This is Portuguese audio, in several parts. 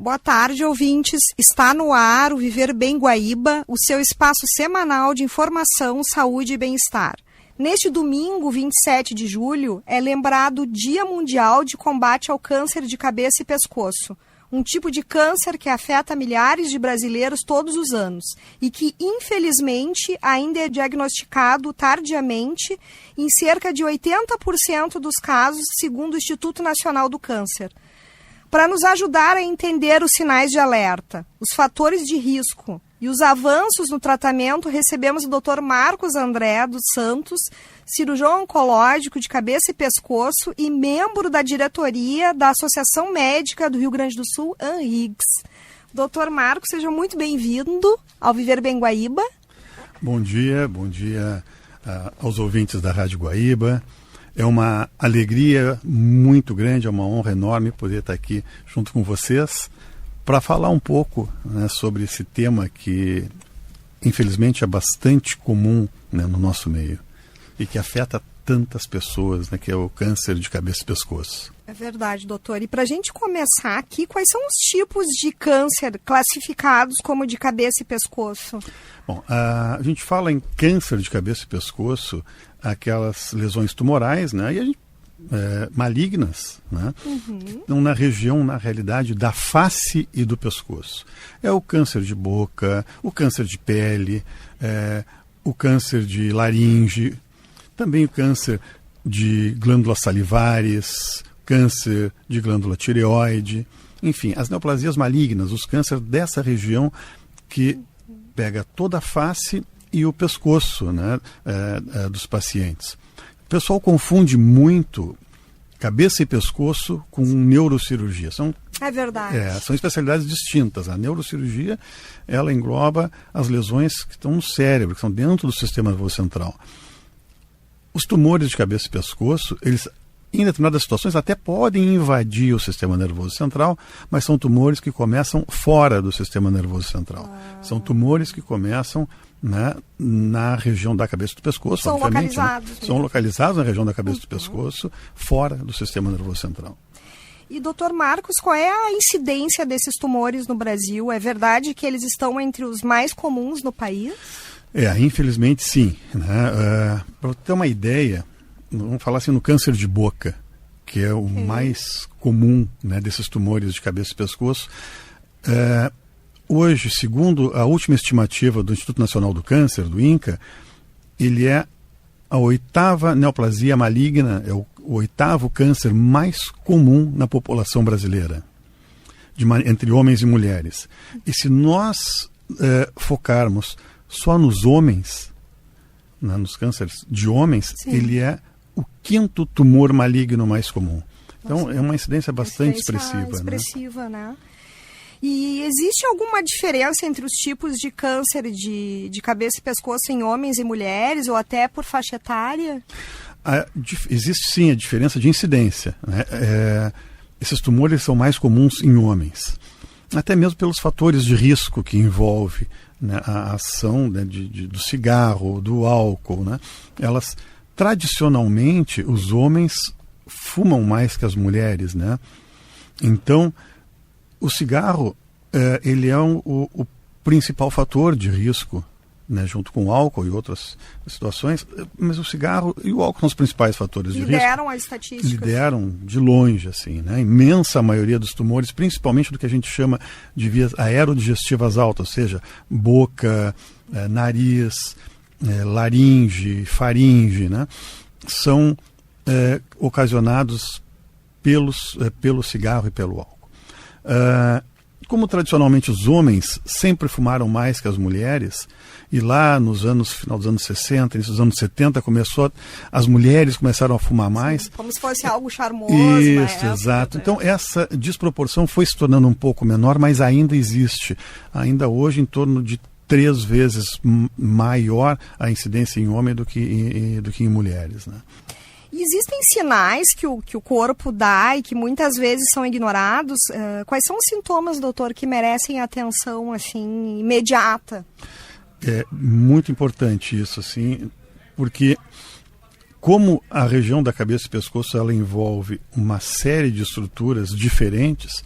Boa tarde, ouvintes. Está no ar o Viver Bem Guaíba, o seu espaço semanal de informação, saúde e bem-estar. Neste domingo, 27 de julho, é lembrado o Dia Mundial de Combate ao Câncer de Cabeça e Pescoço, um tipo de câncer que afeta milhares de brasileiros todos os anos e que, infelizmente, ainda é diagnosticado tardiamente em cerca de 80% dos casos, segundo o Instituto Nacional do Câncer. Para nos ajudar a entender os sinais de alerta, os fatores de risco e os avanços no tratamento, recebemos o Dr. Marcos André dos Santos, cirurgião oncológico de cabeça e pescoço e membro da diretoria da Associação Médica do Rio Grande do Sul, ANRIGS. Dr. Marcos, seja muito bem-vindo ao Viver Bem Guaíba. Bom dia aos ouvintes da Rádio Guaíba. É uma alegria muito grande, é uma honra enorme poder estar aqui junto com vocês para falar um pouco, né, sobre esse tema que, infelizmente, é bastante comum, né, no nosso meio e que afeta tantas pessoas, né, que é o câncer de cabeça e pescoço. É verdade, doutor. E para a gente começar aqui, quais são os tipos de câncer classificados como de cabeça e pescoço? Bom, a gente fala em câncer de cabeça e pescoço, aquelas lesões tumorais, né, e malignas, né, que estão na região, na realidade, da face e do pescoço. É o câncer de boca, o câncer de pele, o câncer de laringe, também o câncer de glândulas salivares, câncer de glândula tireoide, enfim, as neoplasias malignas, os cânceres dessa região que pega toda a face e o pescoço, né, dos pacientes. O pessoal confunde muito cabeça e pescoço com neurocirurgia. É verdade. São especialidades distintas. A neurocirurgia, ela engloba as lesões que estão no cérebro, que estão dentro do sistema nervoso central. Os tumores de cabeça e pescoço, eles, em determinadas situações, até podem invadir o sistema nervoso central, mas são tumores que começam fora do sistema nervoso central. São tumores que começam, né, na região da cabeça do pescoço. São localizados. Né? São localizados na região da cabeça do pescoço, fora do sistema nervoso central. E, doutor Marcos, qual é a incidência desses tumores no Brasil? É verdade que eles estão entre os mais comuns no país? Infelizmente sim. Né? Para ter uma ideia, vamos falar assim no câncer de boca, que é o mais comum, né, desses tumores de cabeça e pescoço. Hoje, segundo a última estimativa do Instituto Nacional do Câncer, do INCA, ele é a 8ª neoplasia maligna, é o 8º câncer mais comum na população brasileira, entre homens e mulheres. E se nós focarmos só nos homens, né, nos cânceres de homens, sim, ele é o 5º tumor maligno mais comum. Então, nossa, é uma incidência bastante expressiva, né? E existe alguma diferença entre os tipos de câncer de cabeça e pescoço em homens e mulheres, ou até por faixa etária? Existe sim a diferença de incidência, né? Esses tumores são mais comuns em homens, até mesmo pelos fatores de risco que envolve, né, a ação, né, do cigarro, do álcool, né? Elas, tradicionalmente, os homens fumam mais que as mulheres, né? Então, o cigarro, ele é o principal fator de risco, né, junto com o álcool e outras situações, mas o cigarro e o álcool são os principais fatores de risco. Lideram as estatísticas. Lideram de longe, assim, né? A imensa maioria dos tumores, principalmente do que a gente chama de vias aerodigestivas altas, ou seja, boca, nariz, laringe, faringe, né, são ocasionados pelo cigarro e pelo álcool. Como tradicionalmente os homens sempre fumaram mais que as mulheres, e lá final dos anos 60, início dos anos 70, as mulheres começaram a fumar mais. Sim, como se fosse algo charmoso. Isso, exato. Então essa desproporção foi se tornando um pouco menor, mas ainda existe. Ainda hoje, em torno de 3 vezes maior a incidência em homem do que em mulheres, né? E existem sinais que o corpo dá e que muitas vezes são ignorados. Quais são os sintomas, doutor, que merecem atenção assim, imediata? É muito importante isso, assim, porque como a região da cabeça e pescoço ela envolve uma série de estruturas diferentes,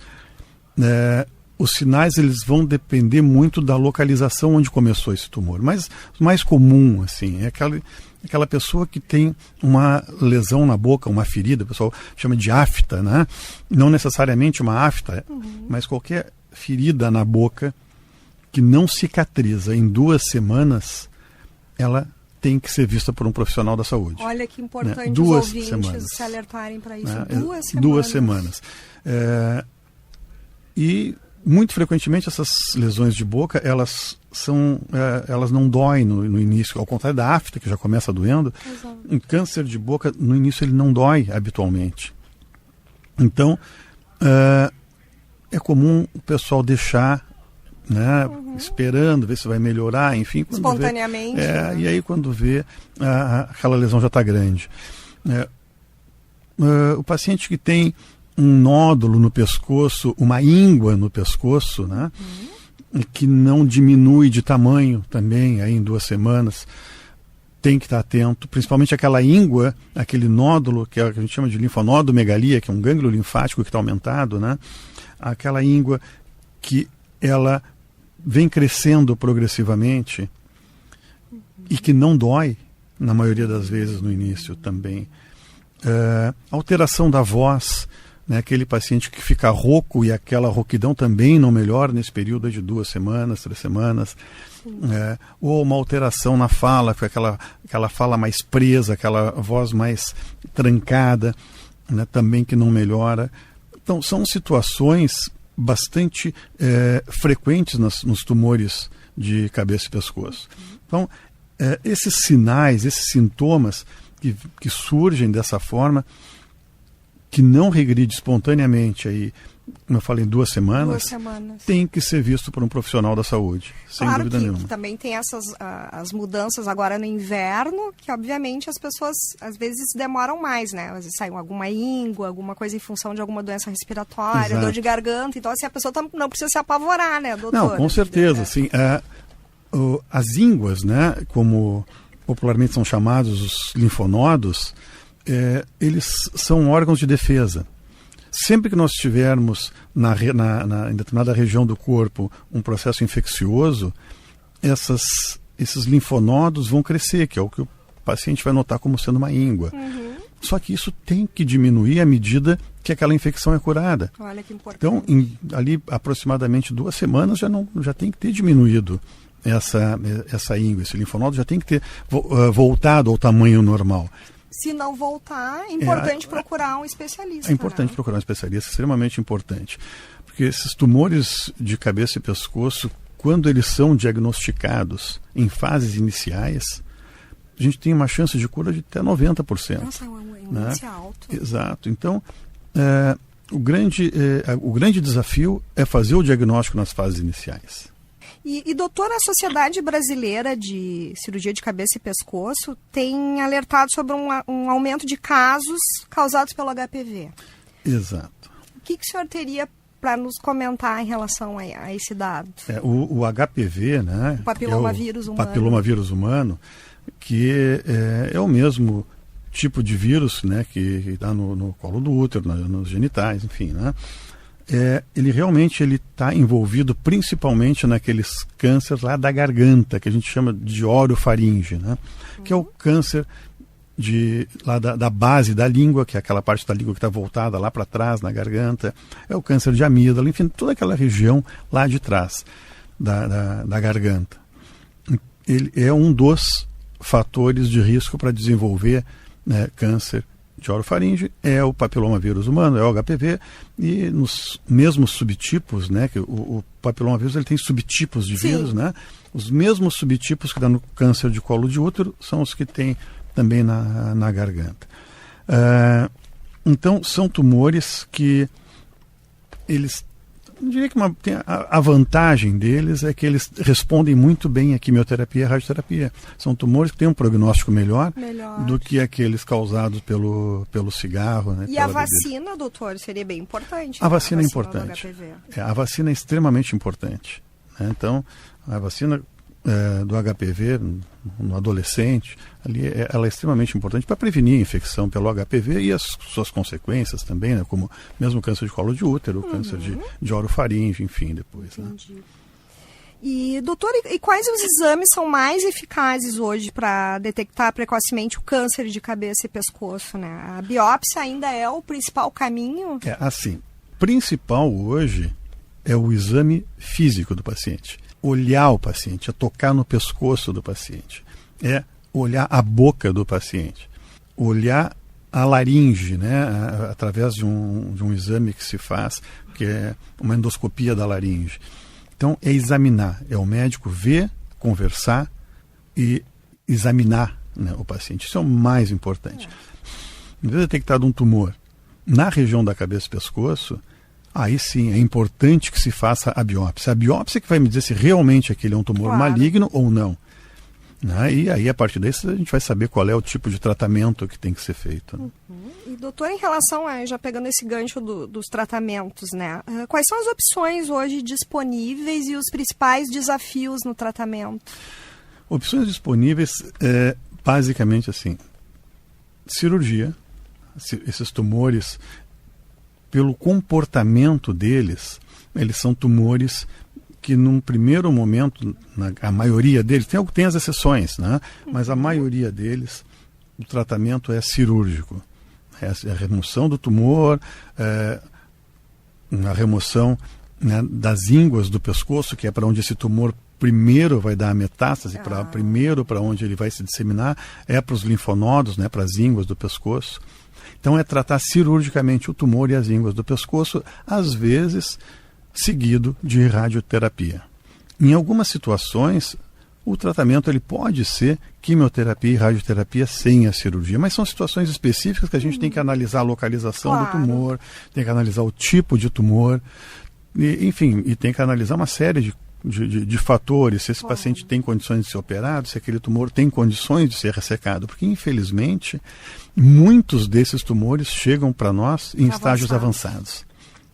os sinais eles vão depender muito da localização onde começou esse tumor. Mas o mais comum, assim, é aquela pessoa que tem uma lesão na boca, uma ferida, o pessoal chama de afta, né? Não necessariamente uma afta, mas qualquer ferida na boca que não cicatriza em 2 semanas, ela tem que ser vista por um profissional da saúde. Olha que importante, né? os ouvintes se alertarem para isso. Né? 2 semanas. 2 semanas. E muito frequentemente essas lesões de boca, elas não doem no início, ao contrário da afta, que já começa doendo. Exato. Um câncer de boca, no início, ele não dói habitualmente. Então, é comum o pessoal deixar, né, esperando, ver se vai melhorar, enfim. Espontaneamente. Né? E aí, quando vê, aquela lesão já está grande. O paciente que tem um nódulo no pescoço, uma íngua no pescoço, né, que não diminui de tamanho também aí em 2 semanas, tem que estar atento, principalmente aquela íngua, aquele nódulo, que a gente chama de linfonodomegalia, que é um gânglio linfático que está aumentado, né, aquela íngua que ela vem crescendo progressivamente e que não dói, na maioria das vezes, no início também. Alteração da voz, né, aquele paciente que fica rouco e aquela rouquidão também não melhora nesse período de 2 semanas, 3 semanas. Ou uma alteração na fala, aquela fala mais presa, aquela voz mais trancada, né, também que não melhora. Então, são situações bastante frequentes nos tumores de cabeça e pescoço. Então, esses sinais, esses sintomas que surgem dessa forma, que não regride espontaneamente, aí, como eu falei, em 2 semanas, tem que ser visto por um profissional da saúde, sem dúvida nenhuma. Que também tem as mudanças agora no inverno, que obviamente as pessoas às vezes demoram mais, né? Às vezes sai alguma íngua, alguma coisa em função de alguma doença respiratória, Exato. Dor de garganta, então assim, a pessoa não precisa se apavorar, né, doutor? Não, com certeza, sim. As ínguas, né, como popularmente são chamados os linfonodos, eles são órgãos de defesa. Sempre que nós tivermos em determinada região do corpo um processo infeccioso, esses linfonodos vão crescer, que é o que o paciente vai notar como sendo uma íngua. Só que isso tem que diminuir à medida que aquela infecção é curada. Olha que importante. Então, ali aproximadamente 2 semanas já tem que ter diminuído essa íngua, esse linfonodo já tem que ter voltado ao tamanho normal. Se não voltar, é importante procurar um especialista. É importante procurar um especialista, extremamente importante. Porque esses tumores de cabeça e pescoço, quando eles são diagnosticados em fases iniciais, a gente tem uma chance de cura de até 90%. Nossa, é um índice alto. Exato. Então, o grande desafio é fazer o diagnóstico nas fases iniciais. E doutor, a Sociedade Brasileira de Cirurgia de Cabeça e Pescoço tem alertado sobre um aumento de casos causados pelo HPV. Exato. O que o senhor teria para nos comentar em relação a esse dado? O HPV, né? O papilomavírus humano. Papilomavírus humano, que é o mesmo tipo de vírus, né, que está no colo do útero, nos genitais, enfim, né? Ele realmente está envolvido principalmente naqueles cânceres lá da garganta, que a gente chama de orofaringe, né? Que é o câncer lá da base da língua, que é aquela parte da língua que está voltada lá para trás, na garganta. É o câncer de amígdala, enfim, toda aquela região lá de trás da garganta. Ele é um dos fatores de risco para desenvolver, né, câncer de orofaringe, é o papilomavírus humano, é o HPV, e nos mesmos subtipos, né, que o papilomavírus ele tem subtipos de vírus, né? Os mesmos subtipos que dão no câncer de colo de útero são os que tem também na garganta. Então, são tumores que eles, eu diria que a vantagem deles é que eles respondem muito bem à quimioterapia e à radioterapia. São tumores que têm um prognóstico melhor do que aqueles causados pelo cigarro. Né, e a vacina, doutor, seria bem importante. A vacina é importante. A vacina é extremamente importante. Né? Então, a vacina do HPV no adolescente, ali ela é extremamente importante para prevenir a infecção pelo HPV e as suas consequências também, né, como mesmo câncer de colo de útero, câncer de orofaringe, enfim, depois. Entendi. Né? E, doutor, e quais os exames são mais eficazes hoje para detectar precocemente o câncer de cabeça e pescoço, né? A biópsia ainda é o principal caminho? Principal hoje é o exame físico do paciente. Olhar o paciente, é tocar no pescoço do paciente, é olhar a boca do paciente, olhar a laringe, né, através de um exame que se faz, que é uma endoscopia da laringe. Então, é examinar, é o médico ver, conversar e examinar, né, o paciente. Isso é o mais importante. Em vez de detectar um tumor na região da cabeça e pescoço, aí sim é importante que se faça a biópsia. A biópsia que vai me dizer se realmente aquele é um tumor maligno ou não. Né? E aí, a partir disso, a gente vai saber qual é o tipo de tratamento que tem que ser feito. Né? E, doutor, em relação a, já pegando esse gancho dos tratamentos, né? Quais são as opções hoje disponíveis e os principais desafios no tratamento? Opções disponíveis, basicamente assim, cirurgia, esses tumores, pelo comportamento deles, eles são tumores que num primeiro momento, a maioria deles, tem as exceções, né? Mas a maioria deles, o tratamento é cirúrgico. É a remoção do tumor, a remoção, né, das ínguas do pescoço, que é para onde esse tumor primeiro vai dar a metástase, primeiro para onde ele vai se disseminar, é para os linfonodos, né, para as ínguas do pescoço. Então é tratar cirurgicamente o tumor e as ínguas do pescoço, às vezes seguido de radioterapia. Em algumas situações, o tratamento ele pode ser quimioterapia e radioterapia sem a cirurgia, mas são situações específicas que a gente tem que analisar a localização do tumor, tem que analisar o tipo de tumor, e tem que analisar uma série de fatores, se esse paciente tem condições de ser operado, se aquele tumor tem condições de ser ressecado, porque infelizmente muitos desses tumores chegam para nós em estágios avançados.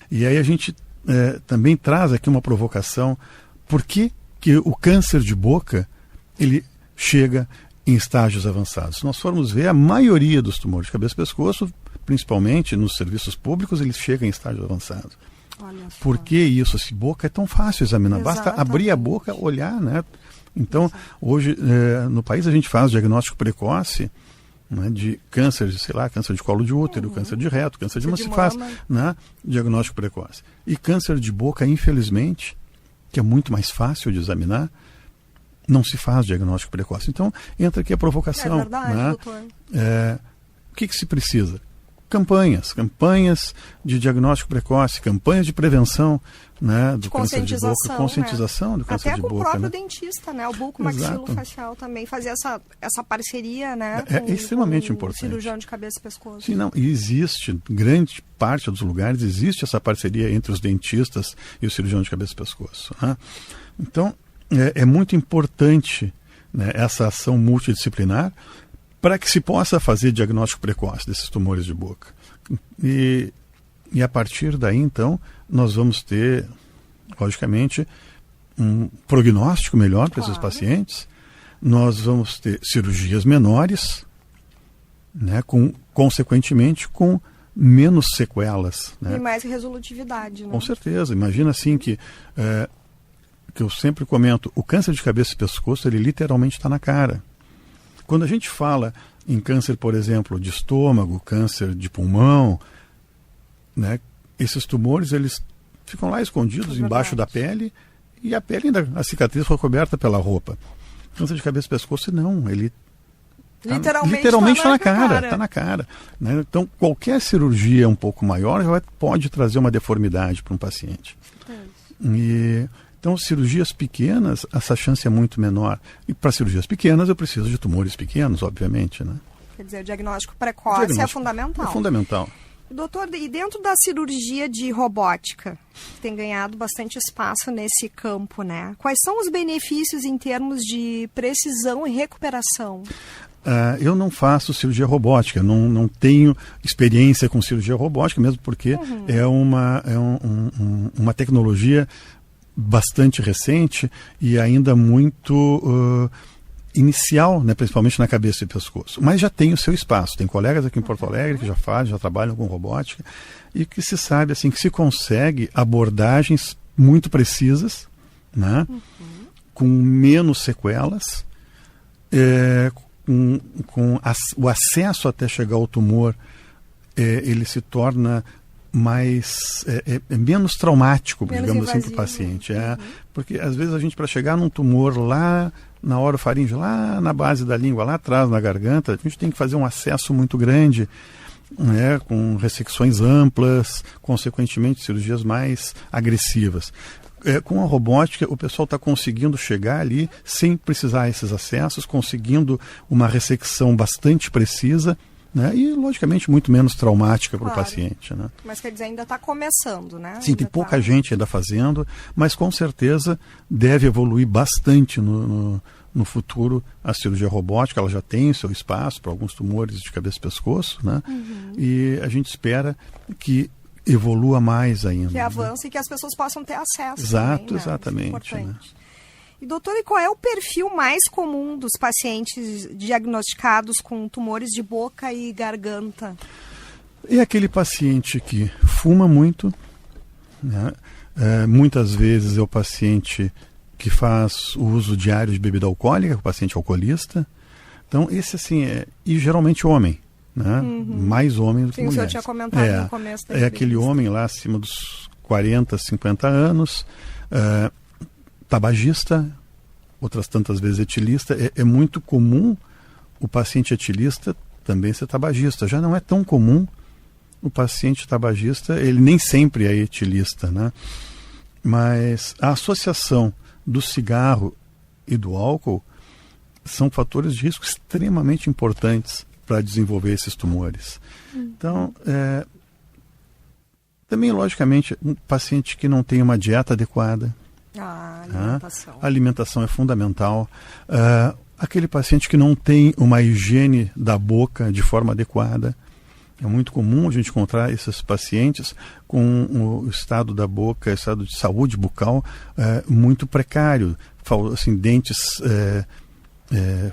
E aí a gente também traz aqui uma provocação. Por que o câncer de boca ele chega em estágios avançados? Se nós formos ver, a maioria dos tumores de cabeça e pescoço, principalmente nos serviços públicos, eles chegam em estágios avançados. Por que isso? Se boca é tão fácil examinar, basta abrir a boca, olhar, né? Então, hoje, no país a gente faz diagnóstico precoce, né, de câncer, câncer de colo de útero, câncer de reto, câncer de mama, se faz, né, diagnóstico precoce. E câncer de boca, infelizmente, que é muito mais fácil de examinar, não se faz diagnóstico precoce. Então, entra aqui a provocação. É verdade, né? doutor. O que se precisa? Campanhas de diagnóstico precoce, campanhas de prevenção, né, do câncer de boca, conscientização do câncer de boca. Até com o próprio dentista, né, o bucomaxilofacial também, fazer essa parceria, né, é extremamente importante. O cirurgião de cabeça e pescoço. Sim, não, existe, grande parte dos lugares, existe essa parceria entre os dentistas e o cirurgião de cabeça e pescoço. Né? Então, é muito importante, né, essa ação multidisciplinar, para que se possa fazer diagnóstico precoce desses tumores de boca. E a partir daí, então, nós vamos ter, logicamente, um prognóstico melhor para esses pacientes, nós vamos ter cirurgias menores, né, consequentemente, com menos sequelas. Né? E mais resolutividade. Né? Com certeza. Imagina assim que eu sempre comento, o câncer de cabeça e pescoço, ele literalmente está na cara. Quando a gente fala em câncer, por exemplo, de estômago, câncer de pulmão, né, esses tumores eles ficam lá escondidos embaixo da pele e a pele ainda, a cicatriz foi coberta pela roupa. Câncer de cabeça e pescoço, não, ele literalmente está na cara. Está na cara. Né? Então, qualquer cirurgia um pouco maior pode trazer uma deformidade para um paciente. Então, cirurgias pequenas, essa chance é muito menor. E para cirurgias pequenas, eu preciso de tumores pequenos, obviamente. Né? Quer dizer, o diagnóstico precoce é fundamental. É fundamental. Doutor, e dentro da cirurgia de robótica, que tem ganhado bastante espaço nesse campo, né? Quais são os benefícios em termos de precisão e recuperação? Eu não faço cirurgia robótica, não tenho experiência com cirurgia robótica, mesmo porque é uma tecnologia bastante recente e ainda muito inicial, né, principalmente na cabeça e pescoço. Mas já tem o seu espaço. Tem colegas aqui em Porto Alegre que já fazem, já trabalham com robótica e que se sabe assim que se consegue abordagens muito precisas, né, com menos sequelas, o acesso até chegar ao tumor, ele se torna mais menos traumático, digamos assim, para o paciente. Porque às vezes a gente, para chegar num tumor lá na orofaringe, lá na base da língua, lá atrás na garganta, a gente tem que fazer um acesso muito grande, né, com ressecções amplas, consequentemente cirurgias mais agressivas. Com a robótica, o pessoal está conseguindo chegar ali sem precisar esses acessos, conseguindo uma ressecção bastante precisa, né, e, logicamente, muito menos traumática para o paciente. Né? Mas, quer dizer, ainda está começando, né? Sim, tem pouca gente ainda fazendo, mas, com certeza, deve evoluir bastante no futuro a cirurgia robótica. Ela já tem o seu espaço para alguns tumores de cabeça e pescoço, né? E a gente espera que evolua mais ainda. Que avance, né? E que as pessoas possam ter acesso. Exato, também, né? exatamente. Né? E, doutora, e qual é o perfil mais comum dos pacientes diagnosticados com tumores de boca e garganta? É aquele paciente que fuma muito, né? Muitas vezes é o paciente que faz o uso diário de bebida alcoólica, o paciente alcoolista. Então, esse assim, e geralmente homem, né? Mais homem do que mulher. O senhor tinha comentado no começo da entrevista. Aquele homem lá acima dos 40, 50 anos, tabagista, outras tantas vezes etilista. É muito comum o paciente etilista também ser tabagista. Já não é tão comum o paciente tabagista, ele nem sempre é etilista, né? Mas a associação do cigarro e do álcool são fatores de risco extremamente importantes para desenvolver esses tumores. Então, também, logicamente, um paciente que não tem uma dieta adequada. A alimentação. A alimentação é fundamental. Aquele paciente que não tem uma higiene da boca de forma adequada. É muito comum a gente encontrar esses pacientes com o estado da boca, estado de saúde bucal muito precário. Assim, dentes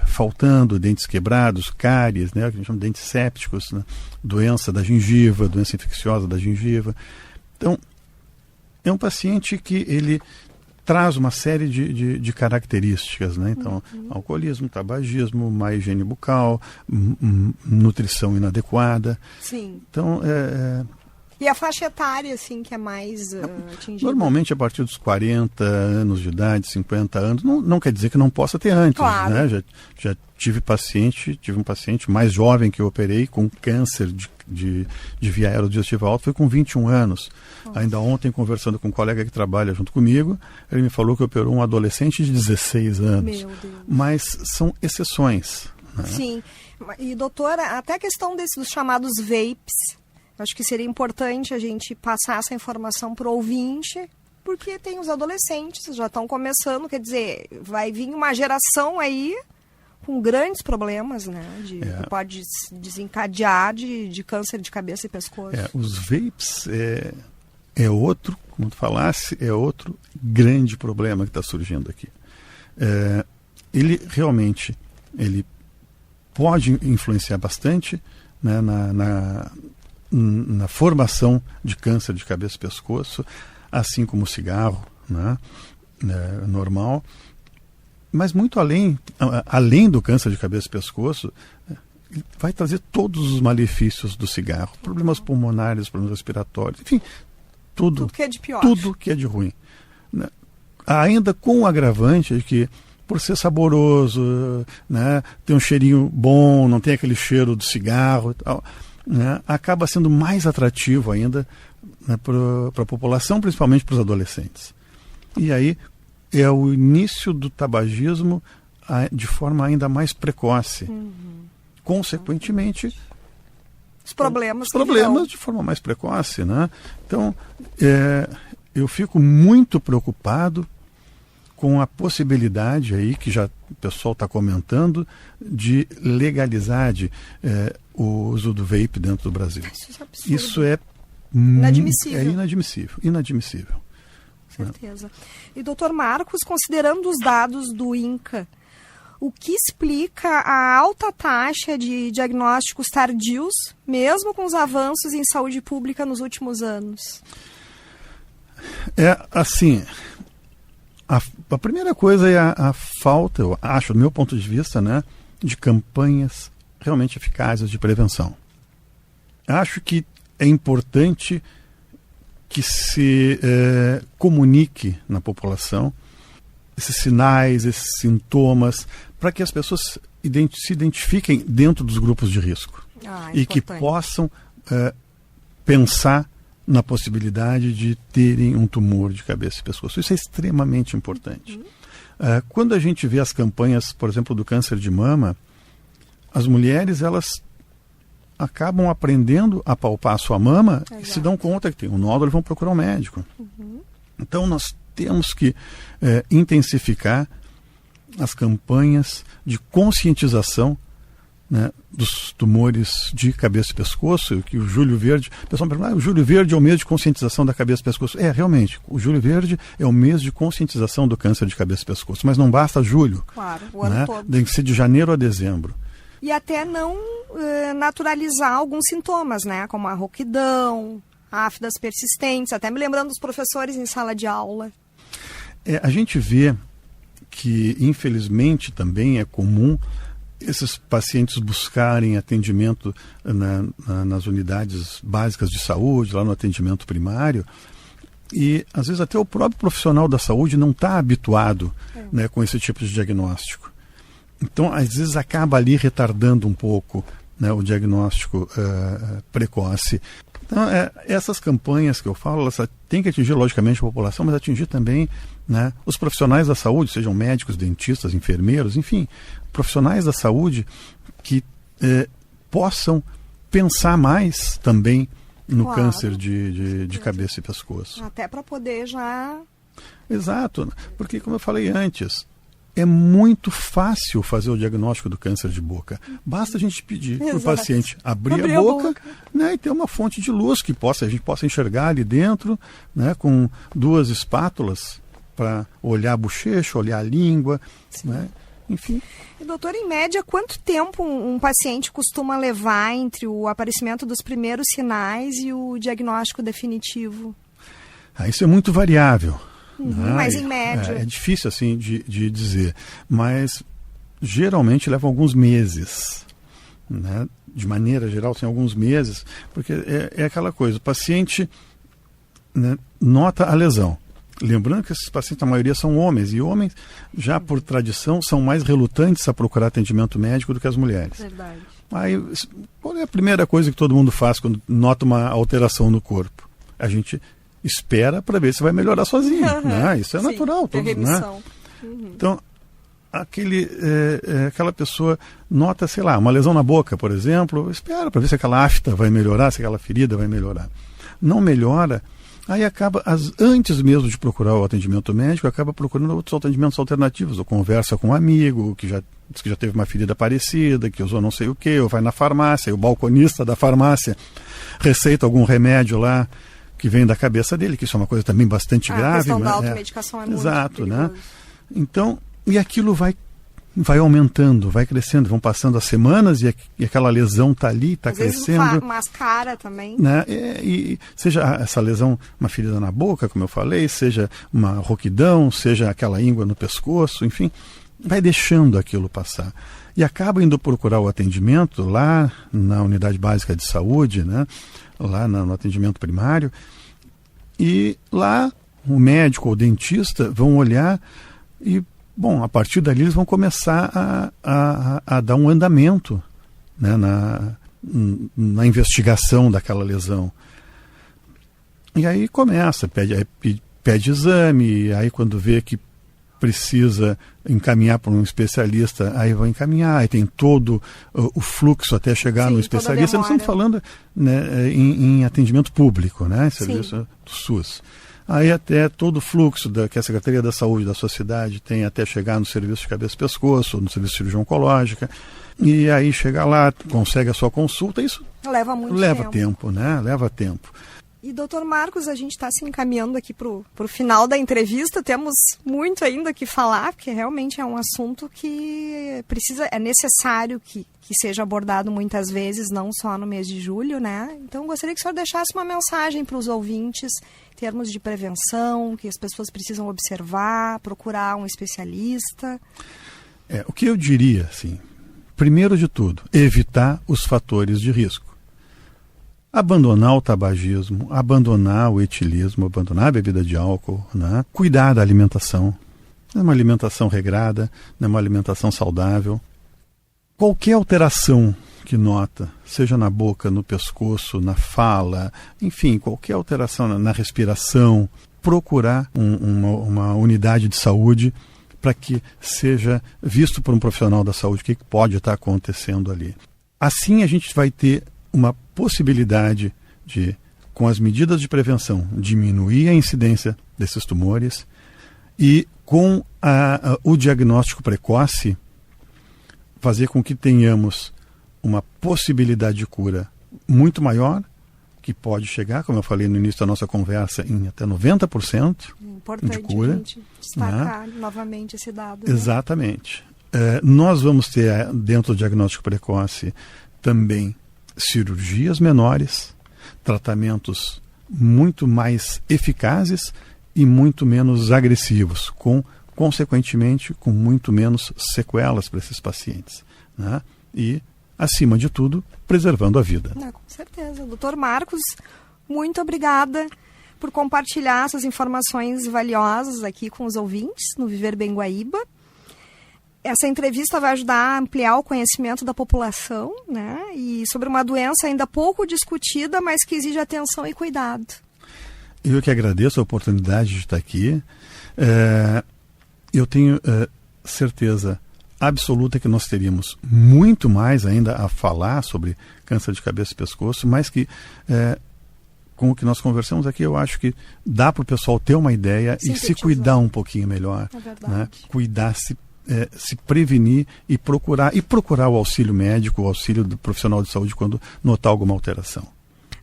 faltando, dentes quebrados, cáries, né, que a gente chama de dentes sépticos, né, doença da gengiva, doença infecciosa da gengiva. Então, é um paciente que ele traz uma série de características, né? Então, alcoolismo, tabagismo, má higiene bucal, nutrição inadequada. Sim. Então, E a faixa etária, assim, que é mais atingida? Normalmente, a partir dos 40 anos de idade, 50 anos, não quer dizer que não possa ter antes, claro. Né? Já tive um paciente mais jovem que eu operei com câncer de via aerodigestiva alta, foi com 21 anos. Nossa. Ainda ontem, conversando com um colega que trabalha junto comigo, ele me falou que operou um adolescente de 16 anos. Meu Deus. Mas são exceções. Né? Sim. E, doutora, até a questão dos chamados vapes, acho que seria importante a gente passar essa informação para o ouvinte, porque tem os adolescentes, já estão começando, quer dizer, vai vir uma geração aí com grandes problemas, né? Que pode desencadear de câncer de cabeça e pescoço. Os vapes é outro, como tu falasse, é outro grande problema que está surgindo aqui. Ele realmente pode influenciar bastante, né, na formação de câncer de cabeça e pescoço, assim como o cigarro, né, normal. Mas muito além do câncer de cabeça e pescoço, vai trazer todos os malefícios do cigarro. Problemas pulmonares, problemas respiratórios, enfim, tudo que é de pior. Tudo que é de ruim. Ainda com o agravante de que, por ser saboroso, né, tem um cheirinho bom, não tem aquele cheiro do cigarro e tal, né, acaba sendo mais atrativo ainda, né, para a população, principalmente para os adolescentes. E aí é o início do tabagismo de forma ainda mais precoce. Consequentemente, os problemas de forma mais precoce, né? Então, eu fico muito preocupado com a possibilidade aí, que já o pessoal está comentando, de legalizar o uso do vape dentro do Brasil. Isso é absurdo. Isso é inadmissível. Inadmissível. certeza. E, doutor Marcos, considerando os dados do INCA, o que explica a alta taxa de diagnósticos tardios, mesmo com os avanços em saúde pública nos últimos anos? A primeira coisa é a falta, eu acho, do meu ponto de vista, né, de campanhas realmente eficazes de prevenção. Acho que é importante que se comunique na população esses sinais, esses sintomas, para que as pessoas se identifiquem dentro dos grupos de risco e que possam pensar na possibilidade de terem um tumor de cabeça e pescoço. Isso é extremamente importante. Quando a gente vê as campanhas, por exemplo, do câncer de mama, as mulheres, elas acabam aprendendo a palpar a sua mama. Exato. E se dão conta que tem um nódulo e vão procurar um médico. Então nós temos que intensificar as campanhas de conscientização, né, dos tumores de cabeça e pescoço, que o Julho Verde, o pessoal me pergunta, o Julho Verde é o mês de conscientização da cabeça e pescoço. Realmente, o Julho Verde é o mês de conscientização do câncer de cabeça e pescoço, mas não basta julho. Claro, o ano todo. Tem que ser de janeiro a dezembro. E até não naturalizar alguns sintomas, né, como a rouquidão, áfidas persistentes, até me lembrando dos professores em sala de aula. A gente vê que, infelizmente, também é comum esses pacientes buscarem atendimento nas unidades básicas de saúde, lá no atendimento primário, e às vezes até o próprio profissional da saúde não está habituado, né, com esse tipo de diagnóstico. Então, às vezes, acaba ali retardando um pouco, né, o diagnóstico precoce. Então, essas campanhas que eu falo, elas têm que atingir, logicamente, a população, mas atingir também, né, os profissionais da saúde, sejam médicos, dentistas, enfermeiros, enfim, profissionais da saúde que possam pensar mais também no câncer de cabeça e pescoço. Até para poder já... Exato, porque, como eu falei antes, é muito fácil fazer o diagnóstico do câncer de boca. Basta a gente pedir para o paciente abrir a boca, né, e ter uma fonte de luz que a gente possa enxergar ali dentro, né, com 2 espátulas para olhar a bochecha, olhar a língua, né, enfim. E, doutor, em média, quanto tempo um paciente costuma levar entre o aparecimento dos primeiros sinais e o diagnóstico definitivo? Isso é muito variável. Mas em média. É difícil assim de dizer, mas geralmente leva alguns meses, né? De maneira geral, tem alguns meses, porque é aquela coisa, o paciente, né, nota a lesão. Lembrando que esses pacientes, a maioria são homens, e homens, já por tradição, são mais relutantes a procurar atendimento médico do que as mulheres. Verdade. Aí, qual é a primeira coisa que todo mundo faz quando nota uma alteração no corpo? A gente espera para ver se vai melhorar sozinho, né? Isso é natural, todos, né? Então, aquela pessoa nota, sei lá, uma lesão na boca, por exemplo, espera para ver se aquela afta vai melhorar, se aquela ferida vai melhorar. Não melhora, aí acaba, antes mesmo de procurar o atendimento médico, acaba procurando outros atendimentos alternativos, ou conversa com um amigo que já teve uma ferida parecida, que usou não sei o que, ou vai na farmácia, e o balconista da farmácia receita algum remédio lá, que vem da cabeça dele, que isso é uma coisa também bastante grave. A questão da automedicação é muito perigoso. Né? Então, e aquilo vai aumentando, vai crescendo, vão passando as semanas e aquela lesão está ali, está crescendo. Às vezes mascara também. Né? E seja essa lesão, uma ferida na boca, como eu falei, seja uma rouquidão, seja aquela íngua no pescoço, enfim, vai deixando aquilo passar. E acaba indo procurar o atendimento lá na unidade básica de saúde, né? Lá no atendimento primário, e lá o médico ou o dentista vão olhar e, bom, a partir dali eles vão começar a dar um andamento, né, na investigação daquela lesão. E aí começa, pede exame, aí quando vê que precisa encaminhar para um especialista, aí vai encaminhar, aí tem todo o fluxo até chegar no especialista. Nós estamos falando, né, em atendimento público, né, serviço do SUS. Aí até todo o fluxo que a Secretaria da Saúde da sua cidade tem até chegar no serviço de cabeça e pescoço, no serviço de cirurgia oncológica, e aí chega lá, consegue a sua consulta, isso leva muito tempo. Leva tempo. E, doutor Marcos, a gente está se encaminhando aqui para o final da entrevista. Temos muito ainda que falar, porque realmente é um assunto que é necessário que seja abordado muitas vezes, não só no mês de julho, né? Então, gostaria que o senhor deixasse uma mensagem para os ouvintes, em termos de prevenção, que as pessoas precisam observar, procurar um especialista. O que eu diria, assim, primeiro de tudo, evitar os fatores de risco. Abandonar o tabagismo, abandonar o etilismo, abandonar a bebida de álcool, né? Cuidar da alimentação. É uma alimentação regrada, é uma alimentação saudável. Qualquer alteração que nota, seja na boca, no pescoço, na fala, enfim, qualquer alteração na respiração, procurar uma unidade de saúde para que seja visto por um profissional da saúde o que pode estar acontecendo ali. Assim a gente vai ter uma possibilidade de, com as medidas de prevenção, diminuir a incidência desses tumores e com o diagnóstico precoce fazer com que tenhamos uma possibilidade de cura muito maior, que pode chegar, como eu falei no início da nossa conversa, em até 90% de cura. A gente destacar novamente esse dado. Exatamente. Nós vamos ter, dentro do diagnóstico precoce, também cirurgias menores, tratamentos muito mais eficazes e muito menos agressivos, consequentemente, com muito menos sequelas para esses pacientes, né? E, acima de tudo, preservando a vida. Com certeza. Doutor Marcos, muito obrigada por compartilhar essas informações valiosas aqui com os ouvintes no Viver Bem Guaíba. Essa entrevista vai ajudar a ampliar o conhecimento da população, né? E sobre uma doença ainda pouco discutida, mas que exige atenção e cuidado. Eu que agradeço a oportunidade de estar aqui. Eu tenho certeza absoluta que nós teríamos muito mais ainda a falar sobre câncer de cabeça e pescoço, mas que com o que nós conversamos aqui, eu acho que dá para o pessoal ter uma ideia e se cuidar um pouquinho melhor. É verdade. Né? Cuidar, se prevenir e procurar o auxílio médico, o auxílio do profissional de saúde quando notar alguma alteração.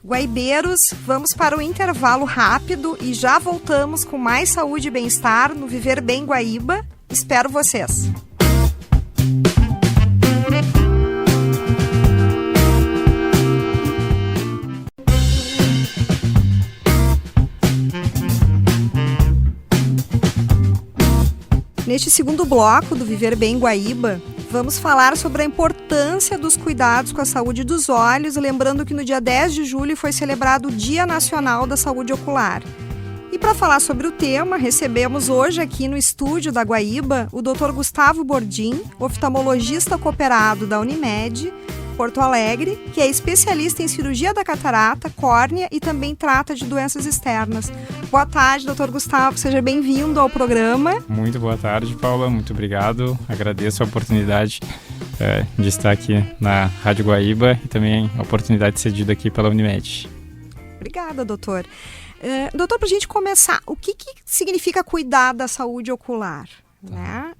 Guaibeiros, vamos para o intervalo rápido e já voltamos com mais saúde e bem-estar no Viver Bem Guaíba. Espero vocês! Neste segundo bloco do Viver Bem Guaíba, vamos falar sobre a importância dos cuidados com a saúde dos olhos, lembrando que no dia 10 de julho foi celebrado o Dia Nacional da Saúde Ocular. E para falar sobre o tema, recebemos hoje aqui no estúdio da Guaíba o Dr. Gustavo Bordim, oftalmologista cooperado da Unimed, Porto Alegre, que é especialista em cirurgia da catarata, córnea e também trata de doenças externas. Boa tarde, doutor Gustavo, seja bem-vindo ao programa. Muito boa tarde, Paula, muito obrigado. Agradeço a oportunidade de estar aqui na Rádio Guaíba e também a oportunidade cedida aqui pela Unimed. Obrigada, doutor. Doutor, para a gente começar, o que significa cuidar da saúde ocular? Né?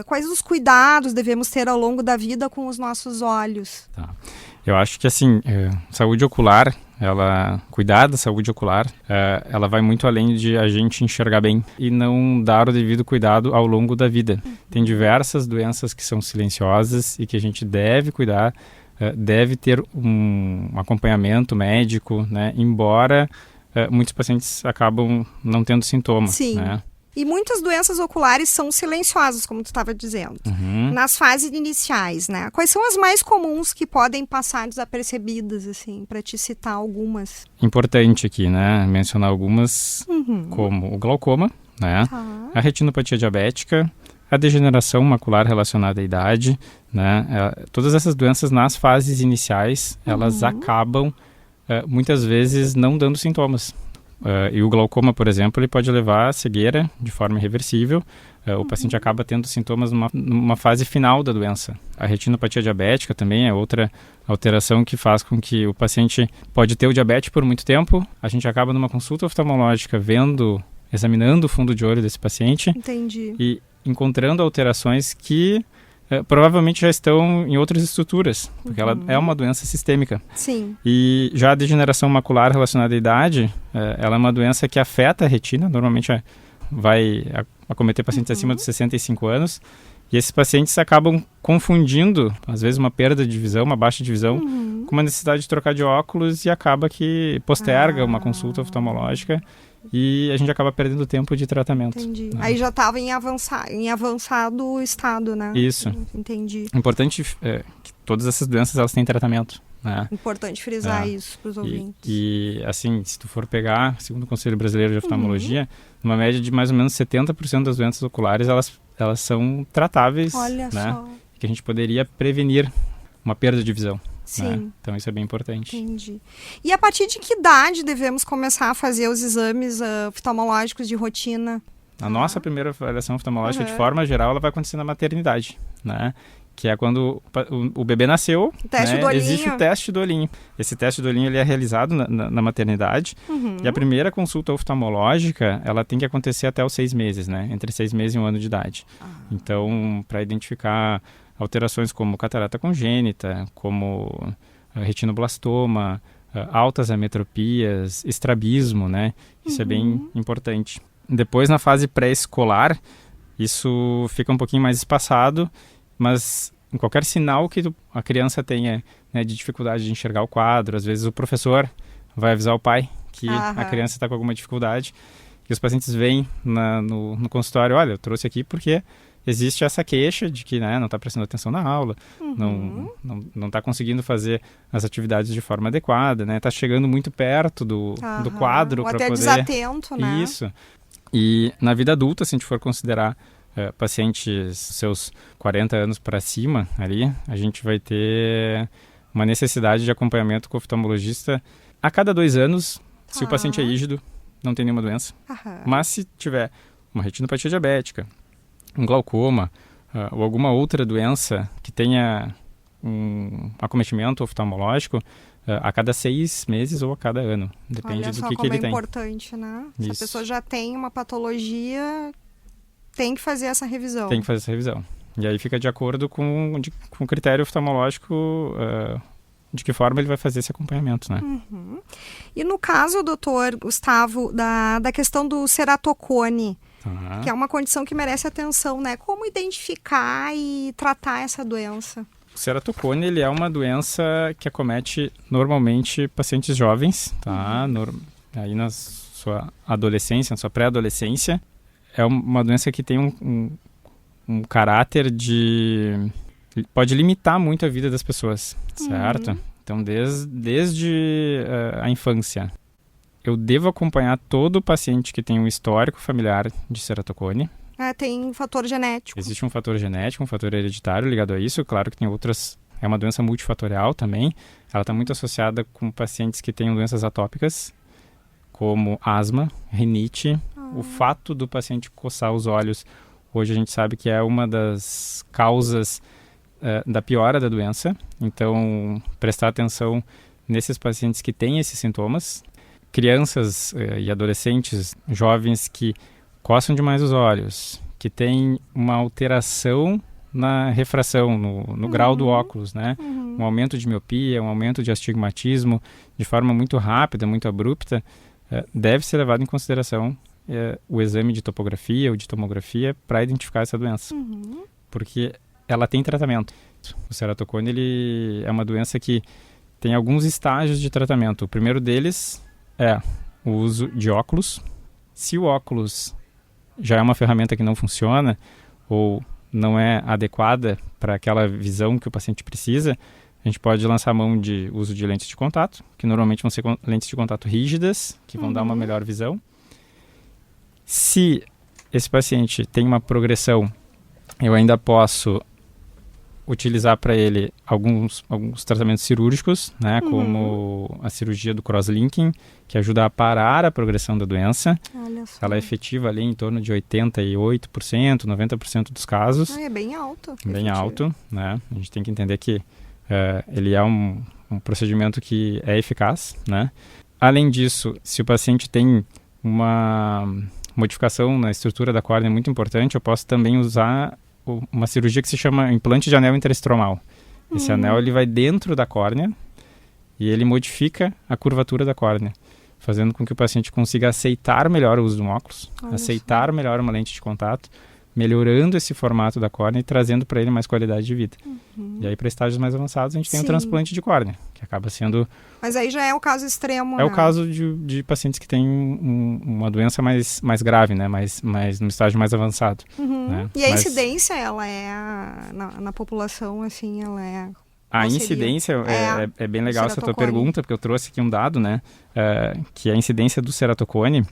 Quais os cuidados devemos ter ao longo da vida com os nossos olhos? Tá. Eu acho que assim, saúde ocular, cuidar da saúde ocular, ela vai muito além de a gente enxergar bem e não dar o devido cuidado ao longo da vida. Tem diversas doenças que são silenciosas e que a gente deve cuidar, deve ter um acompanhamento médico, né? Embora muitos pacientes acabam não tendo sintomas. Sim. Né? E muitas doenças oculares são silenciosas, como tu estava dizendo, nas fases iniciais, né? Quais são as mais comuns que podem passar desapercebidas, assim, para te citar algumas? Importante aqui, né? Mencionar algumas, como o glaucoma, né? Tá. A retinopatia diabética, a degeneração macular relacionada à idade, né? Todas essas doenças nas fases iniciais, elas acabam, muitas vezes, não dando sintomas. E o glaucoma, por exemplo, ele pode levar à cegueira de forma irreversível. O paciente acaba tendo sintomas numa fase final da doença. A retinopatia diabética também é outra alteração que faz com que o paciente pode ter o diabetes por muito tempo. A gente acaba numa consulta oftalmológica examinando o fundo de olho desse paciente. Entendi. E encontrando alterações que provavelmente já estão em outras estruturas, porque ela é uma doença sistêmica. Sim. E já a degeneração macular relacionada à idade, ela é uma doença que afeta a retina, normalmente vai acometer pacientes acima dos 65 anos, e esses pacientes acabam confundindo, às vezes, uma perda de visão, uma baixa de visão, com uma necessidade de trocar de óculos, e acaba que posterga uma consulta oftalmológica e a gente acaba perdendo tempo de tratamento. Entendi. Aí já estava em avançado estado, né? Isso. Entendi. Importante que todas essas doenças elas têm tratamento. Né? Importante frisar isso para os ouvintes. E assim, se tu for pegar, segundo o Conselho Brasileiro de Oftalmologia, numa média de mais ou menos 70% das doenças oculares, elas são tratáveis. Olha só. Que a gente poderia prevenir uma perda de visão. Sim. Né? Então isso é bem importante. Entendi. E a partir de que idade devemos começar a fazer os exames oftalmológicos de rotina? A nossa primeira avaliação oftalmológica, de forma geral, ela vai acontecer na maternidade, né? Que é quando o bebê nasceu, teste do olhinho. Existe o teste do olhinho. Esse teste do olhinho ele é realizado na maternidade, e a primeira consulta oftalmológica, ela tem que acontecer até os 6 meses, né? Entre 6 meses e 1 ano de idade. Então, para identificar alterações como catarata congênita, como retinoblastoma, altas ametropias, estrabismo, né? Isso é bem importante. Depois, na fase pré-escolar, isso fica um pouquinho mais espaçado, mas em qualquer sinal que a criança tenha, né, de dificuldade de enxergar o quadro, às vezes o professor vai avisar o pai que a criança está com alguma dificuldade, e os pacientes vêm no consultório, olha, eu trouxe aqui porque existe essa queixa de que, né, não está prestando atenção na aula, não está conseguindo fazer as atividades de forma adequada, né, está chegando muito perto do quadro para poder... Ou até desatento, né? Isso. E na vida adulta, se a gente for considerar pacientes seus 40 anos para cima, ali, a gente vai ter uma necessidade de acompanhamento com o oftalmologista a cada 2 anos, se o paciente é rígido, não tem nenhuma doença. Mas se tiver uma retinopatia diabética, um glaucoma ou alguma outra doença que tenha um acometimento oftalmológico, a cada 6 meses ou a cada ano. Depende do que ele tem. É importante, né? Isso. Se a pessoa já tem uma patologia, tem que fazer essa revisão. Tem que fazer essa revisão. E aí fica de acordo com o critério oftalmológico, de que forma ele vai fazer esse acompanhamento, né? E no caso, doutor Gustavo, da questão do ceratocone, que é uma condição que merece atenção, né? Como identificar e tratar essa doença? O ceratocone, ele é uma doença que acomete normalmente pacientes jovens, tá? Aí na sua adolescência, na sua pré-adolescência. É uma doença que tem um caráter pode limitar muito a vida das pessoas, certo? Então, desde a infância, eu devo acompanhar todo paciente que tem um histórico familiar de ceratocone. Tem um fator genético. Existe um fator genético, um fator hereditário ligado a isso. Claro que tem outras... É uma doença multifatorial também. Ela está muito associada com pacientes que têm doenças atópicas, como asma, rinite. O fato do paciente coçar os olhos, hoje a gente sabe que é uma das causas da piora da doença. Então, prestar atenção nesses pacientes que têm esses sintomas. Crianças e adolescentes, jovens que coçam demais os olhos, que têm uma alteração na refração, no grau do óculos, né? Um aumento de miopia, um aumento de astigmatismo de forma muito rápida, muito abrupta, deve ser levado em consideração o exame de topografia ou de tomografia para identificar essa doença. Porque ela tem tratamento. O ceratocone, ele é uma doença que tem alguns estágios de tratamento. O primeiro deles é o uso de óculos. Se o óculos já é uma ferramenta que não funciona ou não é adequada para aquela visão que o paciente precisa, a gente pode lançar a mão de uso de lentes de contato, que normalmente vão ser lentes de contato rígidas, que vão dar uma melhor visão. Se esse paciente tem uma progressão, eu ainda posso utilizar para ele alguns tratamentos cirúrgicos, né, como a cirurgia do crosslinking, que ajuda a parar a progressão da doença. Ela é efetiva ali em torno de 88%, 90% dos casos. É bem alto. Bem alto, né? A gente tem que entender que ele é um procedimento que é eficaz, né? Além disso, se o paciente tem uma modificação na estrutura da córnea muito importante, eu posso também usar uma cirurgia que se chama implante de anel interestromal. Esse anel ele vai dentro da córnea e ele modifica a curvatura da córnea, fazendo com que o paciente consiga aceitar melhor o uso de um óculos, aceitar melhor uma lente de contato, melhorando esse formato da córnea e trazendo para ele mais qualidade de vida. E aí, para estágios mais avançados, a gente tem o transplante de córnea, que acaba sendo... Mas aí já é o caso extremo, É o caso de pacientes que têm uma doença mais grave, né? Mais no estágio mais avançado. Né? E a incidência, ela é, na população, assim, ela é... A incidência é bem legal essa tua pergunta, porque eu trouxe aqui um dado, né? Que a incidência do ceratocone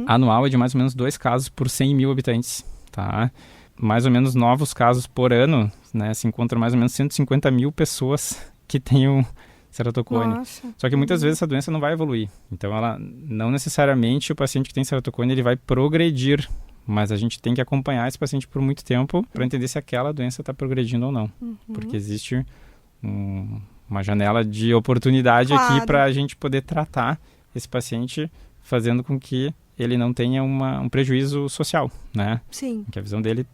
anual é de mais ou menos 2 casos por 100 mil habitantes, tá? Mais ou menos novos casos por ano, né? Se encontram mais ou menos 150 mil pessoas que têm o ceratocone. Nossa. Só que muitas vezes essa doença não vai evoluir. Então, ela não necessariamente o paciente que tem ceratocone ele vai progredir, mas a gente tem que acompanhar esse paciente por muito tempo para entender se aquela doença está progredindo ou não. Porque existe uma janela de oportunidade aqui para a gente poder tratar esse paciente, fazendo com que ele não tenha um prejuízo social, né? Sim. Que a visão dele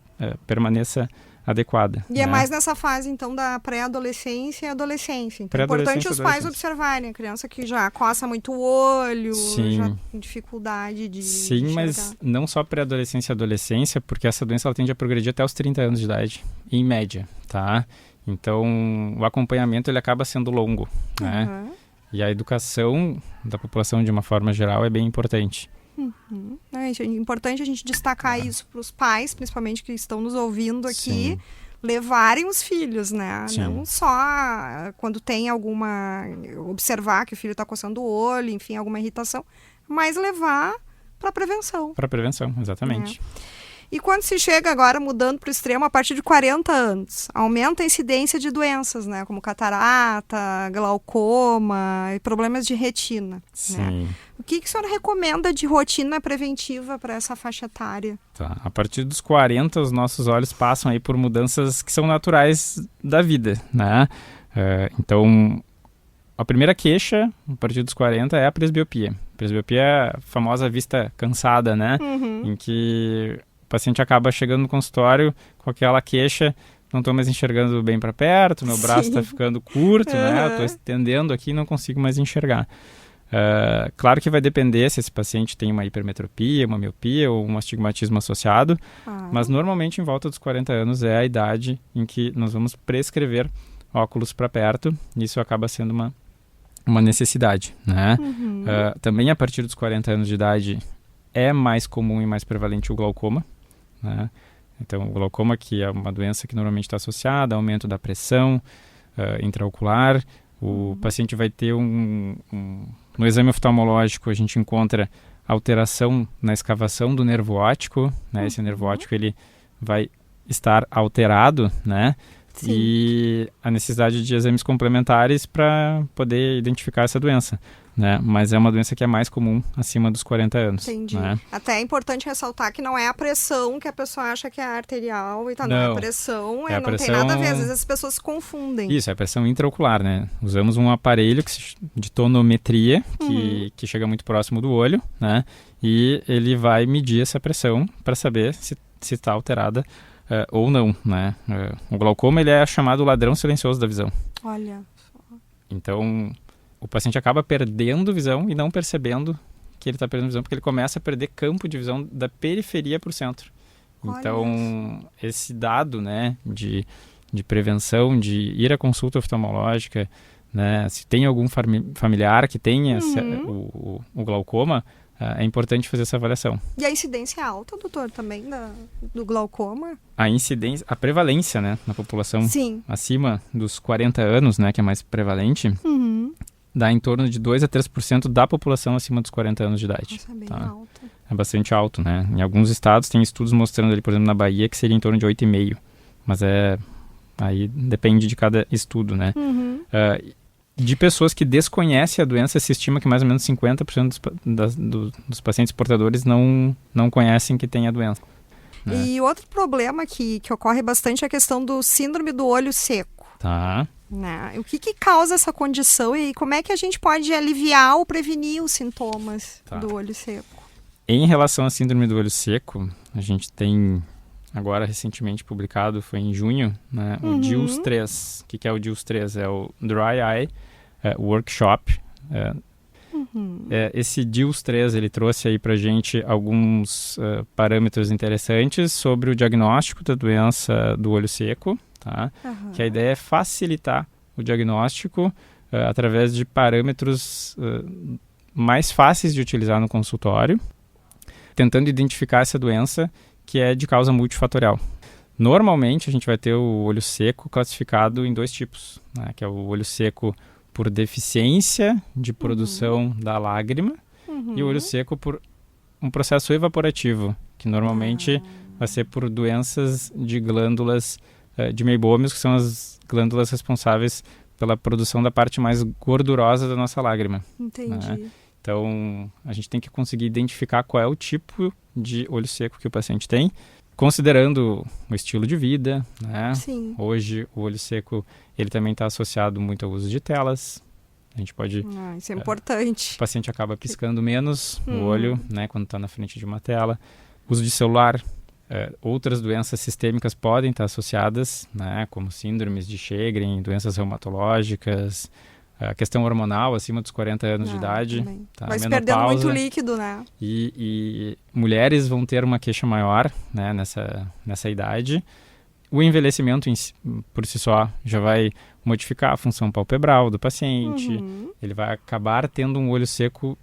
permaneça adequada. E é mais nessa fase, então, da pré-adolescência e adolescência. Então, é importante os pais observarem a criança que já coça muito o olho, já tem dificuldade de enxergar. Mas não só pré-adolescência e adolescência, porque essa doença ela tende a progredir até os 30 anos de idade, em média, tá? Então, o acompanhamento ele acaba sendo longo, né? E a educação da população, de uma forma geral, é bem importante. É importante a gente destacar isso para os pais, principalmente que estão nos ouvindo aqui, levarem os filhos, né? Não só quando tem observar que o filho está coçando o olho, enfim, alguma irritação, mas levar para prevenção. Para prevenção, exatamente. E quando se chega agora, mudando para o extremo, a partir de 40 anos, aumenta a incidência de doenças, né? Como catarata, glaucoma e problemas de retina. Né? O que o senhor recomenda de rotina preventiva para essa faixa etária? A partir dos 40, os nossos olhos passam aí por mudanças que são naturais da vida, né? Então, a primeira queixa, a partir dos 40, é a presbiopia. Presbiopia é a famosa vista cansada, né? Em que o paciente acaba chegando no consultório com aquela queixa, não estou mais enxergando bem para perto, meu braço está ficando curto, né? Estou estendendo aqui e não consigo mais enxergar. Claro que vai depender se esse paciente tem uma hipermetropia, uma miopia ou um astigmatismo associado, mas normalmente em volta dos 40 anos é a idade em que nós vamos prescrever óculos para perto, e isso acaba sendo uma necessidade, né? Também a partir dos 40 anos de idade é mais comum e mais prevalente o glaucoma, né? Então, o glaucoma, que é uma doença que normalmente está associada ao aumento da pressão intraocular, o paciente vai ter no exame oftalmológico a gente encontra alteração na escavação do nervo óptico, né? Esse nervo óptico ele vai estar alterado, né? E a necessidade de exames complementares para poder identificar essa doença, né? Mas é uma doença que é mais comum acima dos 40 anos. Entendi. Né? Até é importante ressaltar que não é a pressão que a pessoa acha que é arterial e não é a pressão, não tem nada a ver, às vezes as pessoas se confundem. Isso, é a pressão intraocular, né? Usamos um aparelho de tonometria que chega muito próximo do olho, né? E ele vai medir essa pressão para saber se está alterada ou não, né? O glaucoma ele é chamado ladrão silencioso da visão. Olha. Então, o paciente acaba perdendo visão e não percebendo que ele está perdendo visão, porque ele começa a perder campo de visão da periferia para o centro. Então, esse dado, né, de prevenção, de ir à consulta oftalmológica, né, se tem algum familiar que tenha o glaucoma, é importante fazer essa avaliação. E a incidência é alta, doutor, também do glaucoma? A prevalência, né, na população acima dos 40 anos, né, que é mais prevalente, dá em torno de 2 a 3% da população acima dos 40 anos de idade. Nossa, é bem alto. É bastante alto, né? Em alguns estados tem estudos mostrando ali, por exemplo, na Bahia, que seria em torno de 8,5%. Mas aí depende de cada estudo, né? De pessoas que desconhecem a doença, se estima que mais ou menos 50% dos pacientes portadores não conhecem que tem a doença. Né? E outro problema que ocorre bastante é a questão do síndrome do olho seco. Tá. Né? O que causa essa condição e como é que a gente pode aliviar ou prevenir os sintomas do olho seco? Em relação à síndrome do olho seco, a gente tem agora recentemente publicado, foi em junho, né? O DILS 3. O que é o DILS 3? É o Dry Eye Workshop. Esse DILS 3, ele trouxe aí pra gente alguns parâmetros interessantes sobre o diagnóstico da doença do olho seco, tá? Que a ideia é facilitar o diagnóstico através de parâmetros mais fáceis de utilizar no consultório, tentando identificar essa doença que é de causa multifatorial. Normalmente, a gente vai ter o olho seco classificado em 2 tipos, né? Que é o olho seco por deficiência de produção da lágrima e o olho seco por um processo evaporativo, que normalmente vai ser por doenças de glândulas de meibômios, que são as glândulas responsáveis pela produção da parte mais gordurosa da nossa lágrima. Entendi. Né? Então, a gente tem que conseguir identificar qual é o tipo de olho seco que o paciente tem, considerando o estilo de vida, né? Sim. Hoje, o olho seco, ele também está associado muito ao uso de telas. A gente pode... isso é importante. O paciente acaba piscando menos o olho, né, quando está na frente de uma tela. Uso de celular. Outras doenças sistêmicas podem estar associadas, né, como síndromes de Sjögren, doenças reumatológicas, a questão hormonal acima dos 40 anos de idade. Tá? Vai se perdendo muito líquido, né? E mulheres vão ter uma queixa maior, né, nessa idade. O envelhecimento por si só já vai modificar a função palpebral do paciente. Ele vai acabar tendo um olho seco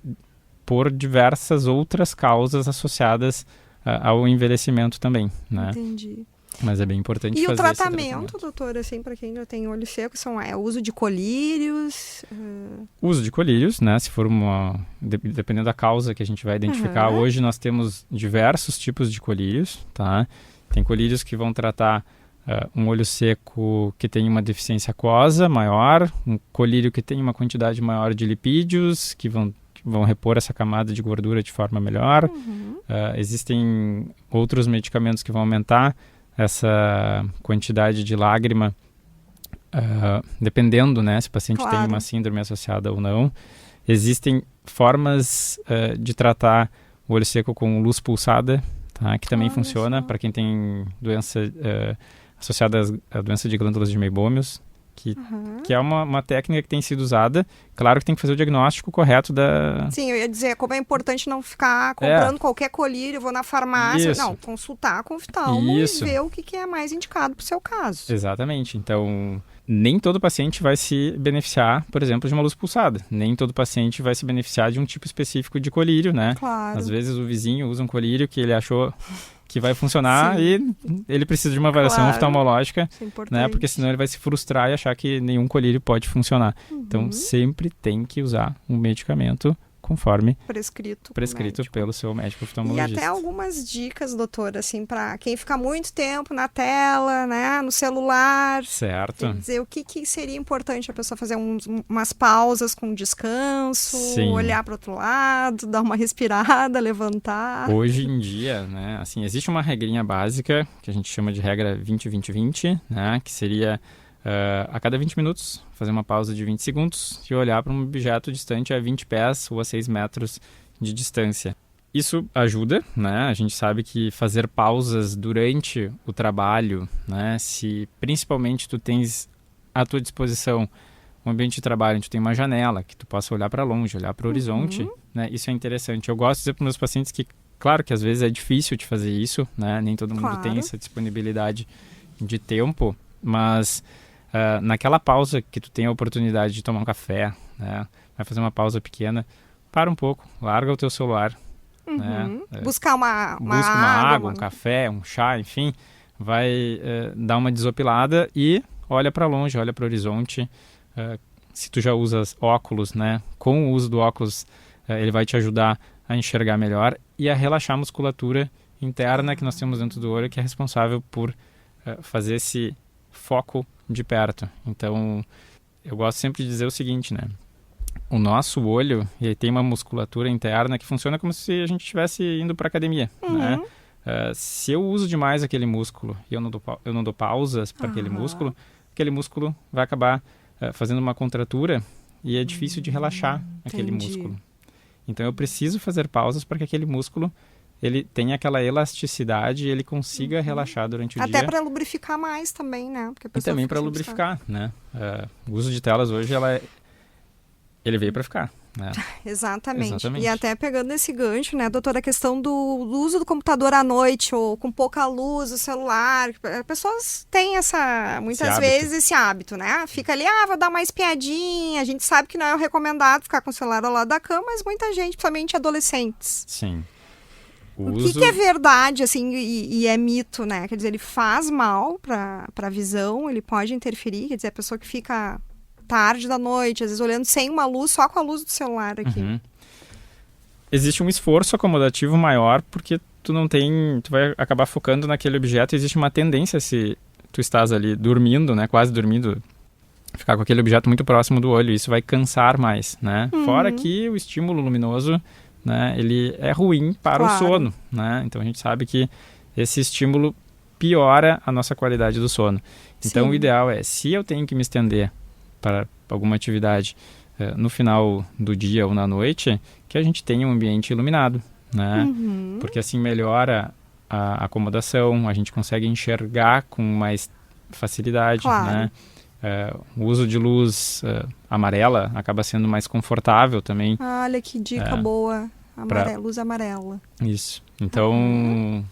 por diversas outras causas associadas ao envelhecimento também, né? Entendi. Mas é bem importante fazer esse tratamento. E o tratamento, doutor, assim, para quem já tem olho seco, o uso de colírios? Uso de colírios, né? Se for dependendo da causa que a gente vai identificar. Hoje nós temos diversos tipos de colírios, tá? Tem colírios que vão tratar um olho seco que tem uma deficiência aquosa maior, um colírio que tem uma quantidade maior de lipídios, que vão repor essa camada de gordura de forma melhor. Existem outros medicamentos que vão aumentar essa quantidade de lágrima, dependendo, né, se o paciente tem uma síndrome associada ou não. Existem formas de tratar o olho seco com luz pulsada, tá, que também funciona para quem tem doença associada à doença de glândulas de meibômios, que é uma técnica que tem sido usada. Claro que tem que fazer o diagnóstico correto da... Sim, eu ia dizer, como é importante não ficar comprando qualquer colírio, vou na farmácia. Não, consultar com o oftalmo e ver o que é mais indicado para o seu caso. Exatamente. Então, nem todo paciente vai se beneficiar, por exemplo, de uma luz pulsada. Nem todo paciente vai se beneficiar de um tipo específico de colírio, né? Claro. Às vezes o vizinho usa um colírio que ele achou que vai funcionar e ele precisa de uma avaliação oftalmológica, né? Porque senão ele vai se frustrar e achar que nenhum colírio pode funcionar. Então, sempre tem que usar um medicamento conforme prescrito pelo seu médico oftalmologista. E até algumas dicas, doutor, assim, para quem fica muito tempo na tela, né, no celular. Certo. Quer dizer, o que seria importante a pessoa fazer umas pausas com descanso, olhar para o outro lado, dar uma respirada, levantar. Hoje em dia, né, assim, existe uma regrinha básica que a gente chama de regra 20-20-20, né, que seria a cada 20 minutos, fazer uma pausa de 20 segundos e olhar para um objeto distante a 20 pés ou a 6 metros de distância. Isso ajuda, né? A gente sabe que fazer pausas durante o trabalho, né? Se principalmente tu tens à tua disposição um ambiente de trabalho onde tu tem uma janela, que tu possa olhar para longe, olhar para o horizonte, né? Isso é interessante. Eu gosto de dizer para os meus pacientes que, claro que às vezes é difícil de fazer isso, né? Nem todo mundo tem essa disponibilidade de tempo, mas... naquela pausa que tu tem a oportunidade de tomar um café, né? Vai fazer uma pausa pequena, para um pouco, larga o teu celular, né? Busca uma água, um café, um chá, enfim, vai dar uma desopilada e olha para longe, olha para o horizonte. Se tu já usas óculos, né? Com o uso do óculos, ele vai te ajudar a enxergar melhor e a relaxar a musculatura interna que nós temos dentro do olho, que é responsável por fazer esse foco de perto. Então, eu gosto sempre de dizer o seguinte, né? O nosso olho, ele tem uma musculatura interna que funciona como se a gente estivesse indo para academia, né? Se eu uso demais aquele músculo e eu não dou pausas para aquele músculo vai acabar fazendo uma contratura e é difícil de relaxar aquele músculo. Então, eu preciso fazer pausas para que aquele músculo ele tenha aquela elasticidade e ele consiga relaxar durante o dia. Até para lubrificar mais também, né? Porque a E pessoa também fica para sem lubrificar, né? O uso de telas hoje, ele veio para ficar, né? Exatamente. E até pegando esse gancho, né, doutora, a questão do uso do computador à noite ou com pouca luz, o celular. As pessoas têm muitas vezes esse hábito, né? Fica ali, vou dar uma espiadinha. A gente sabe que não é o recomendado ficar com o celular ao lado da cama, mas muita gente, principalmente adolescentes. Sim. O que é verdade, assim, e é mito, né? Quer dizer, ele faz mal para a visão, ele pode interferir, quer dizer, a pessoa que fica tarde da noite, às vezes olhando sem uma luz, só com a luz do celular aqui. Uhum. Existe um esforço acomodativo maior porque tu vai acabar focando naquele objeto. Existe uma tendência, se tu estás ali dormindo, né, quase dormindo, ficar com aquele objeto muito próximo do olho, isso vai cansar mais, né? Fora que o estímulo luminoso, né, ele é ruim para o sono, né? Então a gente sabe que esse estímulo piora a nossa qualidade do sono. Então o ideal é, se eu tenho que me estender para alguma atividade no final do dia ou na noite, que a gente tenha um ambiente iluminado, né? Porque assim melhora a acomodação, a gente consegue enxergar com mais facilidade, né? O uso de luz amarela acaba sendo mais confortável também. Olha que dica boa, luz amarela. Isso. Então,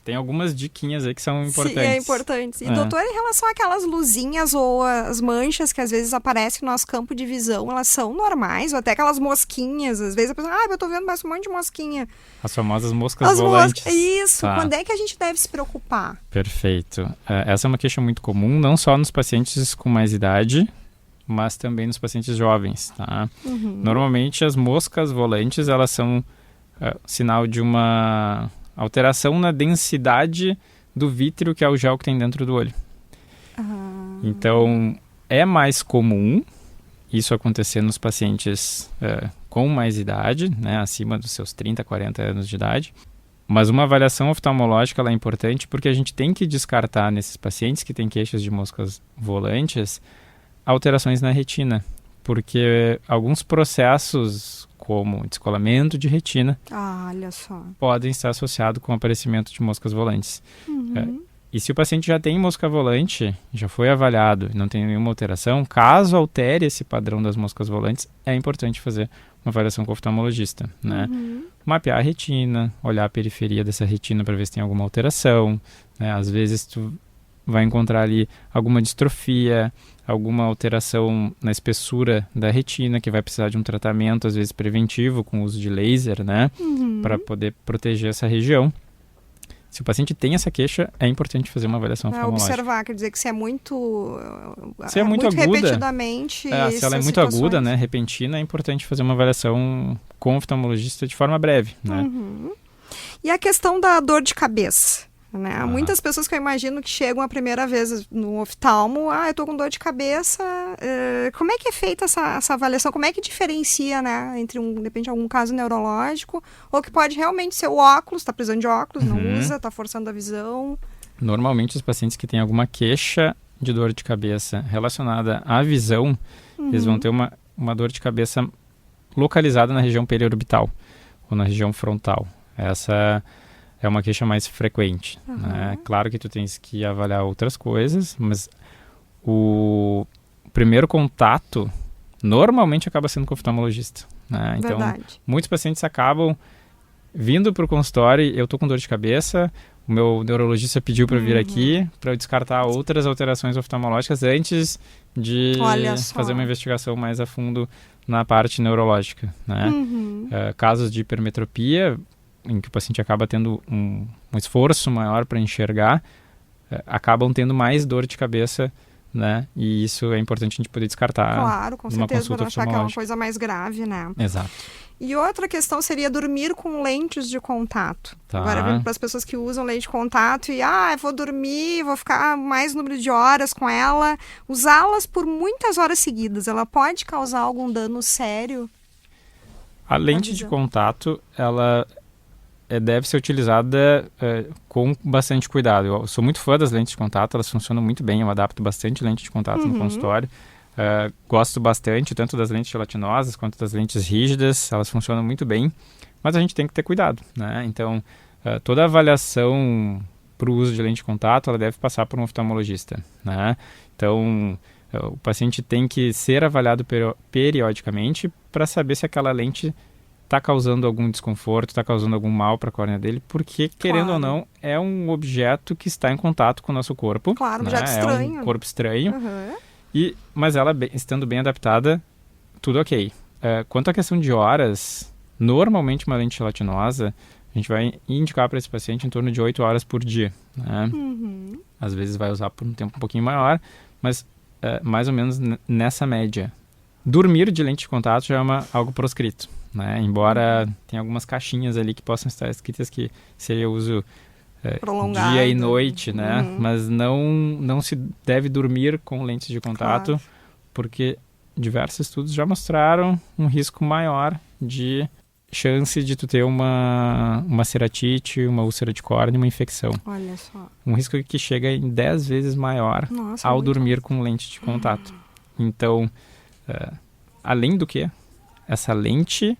tem algumas diquinhas aí que são importantes. Sim, é importante. E, doutor, em relação àquelas luzinhas ou as manchas que às vezes aparecem no nosso campo de visão, elas são normais? Ou até aquelas mosquinhas, às vezes a pessoa, eu tô vendo mais um monte de mosquinha. As famosas moscas volantes. Isso, quando é que a gente deve se preocupar? Perfeito. Essa é uma queixa muito comum, não só nos pacientes com mais idade, mas também nos pacientes jovens, tá? Normalmente as moscas volantes, elas são sinal de uma alteração na densidade do vítreo, que é o gel que tem dentro do olho. Então, é mais comum isso acontecer nos pacientes com mais idade, né, acima dos seus 30, 40 anos de idade. Mas uma avaliação oftalmológica ela é importante porque a gente tem que descartar nesses pacientes que têm queixas de moscas volantes alterações na retina, porque alguns processos como descolamento de retina olha só, podem estar associados com o aparecimento de moscas volantes. E se o paciente já tem mosca volante, já foi avaliado e não tem nenhuma alteração, caso altere esse padrão das moscas volantes, é importante fazer uma avaliação com o oftalmologista, né? Mapear a retina, olhar a periferia dessa retina para ver se tem alguma alteração, né? Às vezes tu vai encontrar ali alguma distrofia, alguma alteração na espessura da retina, que vai precisar de um tratamento, às vezes preventivo, com o uso de laser, né? Para poder proteger essa região. Se o paciente tem essa queixa, é importante fazer uma avaliação oftalmológica. Observar, quer dizer que se é muito... Se é muito aguda, repetidamente... se ela é muito aguda, né, repentina, é importante fazer uma avaliação com o oftalmologista de forma breve, né? E a questão da dor de cabeça, né? Muitas pessoas que eu imagino que chegam a primeira vez no oftalmo, eu tô com dor de cabeça, como é que é feita essa avaliação? Como é que diferencia, né, entre depende de algum caso neurológico, ou que pode realmente ser o óculos, tá precisando de óculos, não usa, tá forçando a visão? Normalmente os pacientes que têm alguma queixa de dor de cabeça relacionada à visão, eles vão ter uma dor de cabeça localizada na região periorbital, ou na região frontal. Essa é uma queixa mais frequente, né? Claro que tu tens que avaliar outras coisas, mas o primeiro contato normalmente acaba sendo com o oftalmologista, né? Então, muitos pacientes acabam vindo para o consultório, eu tô com dor de cabeça, o meu neurologista pediu para vir aqui para eu descartar outras alterações oftalmológicas antes de fazer uma investigação mais a fundo na parte neurológica, né? Casos de hipermetropia, em que o paciente acaba tendo um esforço maior para enxergar, acabam tendo mais dor de cabeça, né? E isso é importante a gente poder descartar. Claro, com certeza, para não achar que é uma coisa mais grave, né? Exato. E outra questão seria dormir com lentes de contato. Agora, para as pessoas que usam lente de contato e, eu vou dormir, vou ficar mais número de horas com ela, usá-las por muitas horas seguidas, ela pode causar algum dano sério? A lente de contato, ela deve ser utilizada com bastante cuidado. Eu sou muito fã das lentes de contato, elas funcionam muito bem, eu adapto bastante lente de contato no consultório. Gosto bastante tanto das lentes gelatinosas quanto das lentes rígidas, elas funcionam muito bem, mas a gente tem que ter cuidado, né? Então, toda avaliação para o uso de lente de contato, ela deve passar por um oftalmologista, né? Então, o paciente tem que ser avaliado periodicamente para saber se aquela lente está causando algum desconforto, está causando algum mal para a córnea dele, porque, querendo ou não, é um objeto que está em contato com o nosso corpo. Claro, um né? objeto estranho. É um corpo estranho. Uhum. Mas ela, estando bem adaptada, tudo ok. Quanto à questão de horas, normalmente uma lente gelatinosa, a gente vai indicar para esse paciente em torno de 8 horas por dia. Né? Uhum. Às vezes vai usar por um tempo um pouquinho maior, mas mais ou menos nessa média. Dormir de lente de contato já é algo proscrito, né? Embora tenha algumas caixinhas ali que possam estar escritas que seria uso prolongado, dia e noite, né? Mas não se deve dormir com lentes de contato, claro. Porque diversos estudos já mostraram um risco maior de chance de tu ter uma ceratite, uma úlcera de córnea, uma infecção. Olha só. Um risco que chega em 10 vezes maior ao dormir com lente de contato. Então, além do que, essa lente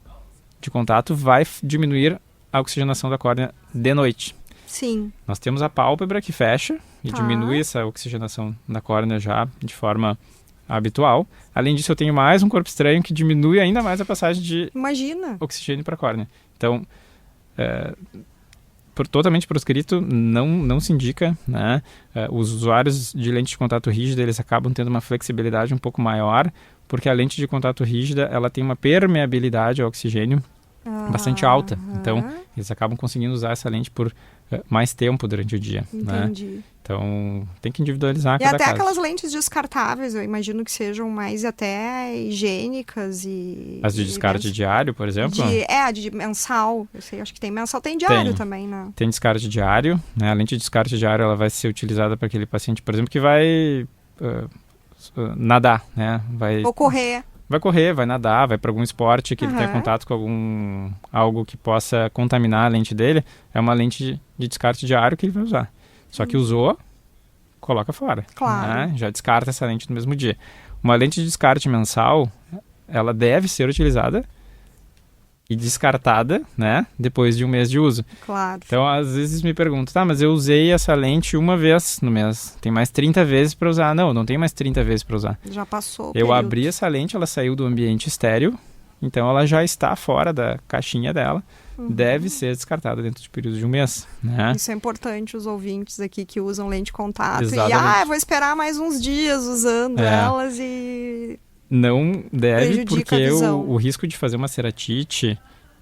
de contato vai diminuir a oxigenação da córnea de noite. Sim. Nós temos a pálpebra que fecha e diminui essa oxigenação da córnea já de forma habitual. Além disso, eu tenho mais um corpo estranho que diminui ainda mais a passagem de oxigênio para a córnea. Então, totalmente proscrito, não se indica, né? Os usuários de lente de contato rígida, eles acabam tendo uma flexibilidade um pouco maior, porque a lente de contato rígida, ela tem uma permeabilidade ao oxigênio bastante alta. Então, eles acabam conseguindo usar essa lente por mais tempo durante o dia. Entendi. Né? Então, tem que individualizar cada caso. E até caso. aquelas lentes descartáveis, eu imagino que sejam mais até higiênicas e... As de descarte diário, por exemplo? De mensal. Eu sei, acho que tem mensal, tem diário também, né? Tem descarte diário, né? A lente de descarte diário, ela vai ser utilizada para aquele paciente, por exemplo, que vai nadar, né? Ou correr. Vai correr, vai nadar, vai para algum esporte que ele tenha contato com algo que possa contaminar a lente dele. É uma lente de descarte diário que ele vai usar. Só que usou, coloca fora. Claro. Né? Já descarta essa lente no mesmo dia. Uma lente de descarte mensal, ela deve ser utilizada e descartada, né? Depois de um mês de uso. Claro. Então, às vezes me perguntam, mas eu usei essa lente uma vez no mês. Tem mais 30 vezes para usar. Não tem mais 30 vezes para usar. Já passou o Eu período. abri essa lente, ela saiu do ambiente estéreo, então ela já está fora da caixinha dela. Deve ser descartada dentro de período de um mês. Né? Isso é importante, os ouvintes aqui que usam lente de contato. Exatamente. E, vou esperar mais uns dias usando elas e... Não deve, prejudica porque a visão. o risco de fazer uma ceratite,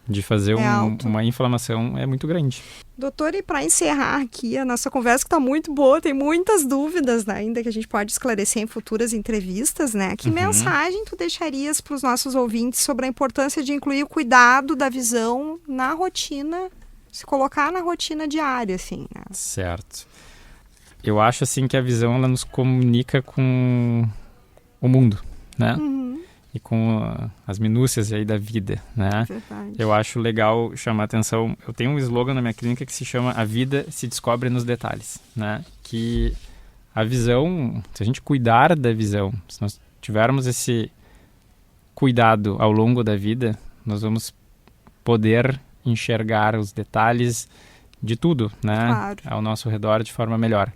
de fazer uma inflamação é muito grande. Doutor, e para encerrar aqui a nossa conversa, que está muito boa, tem muitas dúvidas, né, ainda que a gente pode esclarecer em futuras entrevistas, né? Que mensagem tu deixarias para os nossos ouvintes sobre a importância de incluir o cuidado da visão na rotina, se colocar na rotina diária, assim, né? Certo. Eu acho, assim, que a visão, ela nos comunica com o mundo, né? E com as minúcias aí da vida, né? Verdade. Eu acho legal chamar atenção. Eu tenho um slogan na minha clínica que se chama "A vida se descobre nos detalhes", né? Que a visão, se a gente cuidar da visão, se nós tivermos esse cuidado ao longo da vida, nós vamos poder enxergar os detalhes de tudo, né? Claro. Ao nosso redor de forma melhor.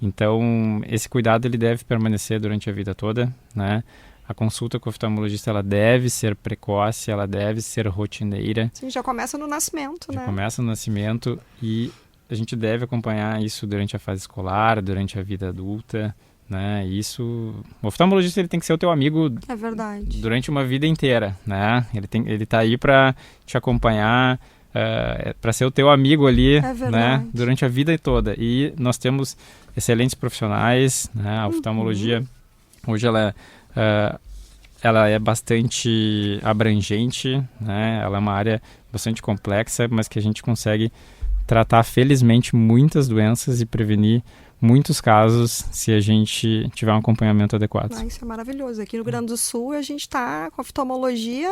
Então, esse cuidado ele deve permanecer durante a vida toda, né? A consulta com o oftalmologista, ela deve ser precoce, ela deve ser rotineira. Sim, já começa no nascimento, né? Já começa no nascimento e a gente deve acompanhar isso durante a fase escolar, durante a vida adulta, né? Isso, o oftalmologista ele tem que ser o teu amigo. É verdade. Durante uma vida inteira, né? Ele tá aí para te acompanhar, para ser o teu amigo ali, né? Durante a vida toda. E nós temos excelentes profissionais, né? A oftalmologia hoje ela é bastante abrangente, né? Ela é uma área bastante complexa, mas que a gente consegue tratar felizmente muitas doenças e prevenir muitos casos se a gente tiver um acompanhamento adequado. Isso é maravilhoso. Aqui no Rio Grande do Sul a gente está com oftalmologia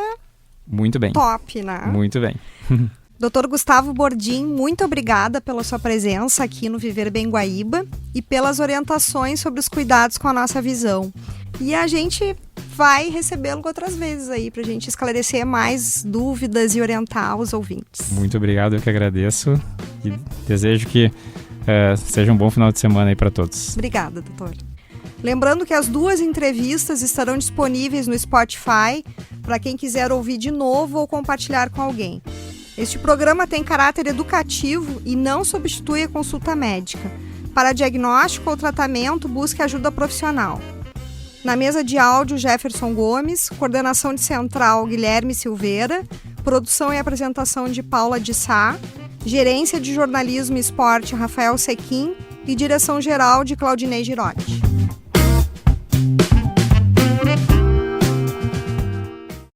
muito bem. Top, né? Muito bem. Dr. Gustavo Bordim, muito obrigada pela sua presença aqui no Viver Bem Guaíba e pelas orientações sobre os cuidados com a nossa visão. E a gente vai recebê-lo outras vezes aí para a gente esclarecer mais dúvidas e orientar os ouvintes. Muito obrigado, eu que agradeço. E desejo que seja um bom final de semana aí para todos. Obrigada, doutor. Lembrando que as 2 entrevistas estarão disponíveis no Spotify para quem quiser ouvir de novo ou compartilhar com alguém. Este programa tem caráter educativo e não substitui a consulta médica. Para diagnóstico ou tratamento, busque ajuda profissional. Na mesa de áudio, Jefferson Gomes, coordenação de central, Guilherme Silveira, produção e apresentação de Paula de Sá, gerência de jornalismo e esporte, Rafael Sequim, e direção geral de Claudinei Girotti.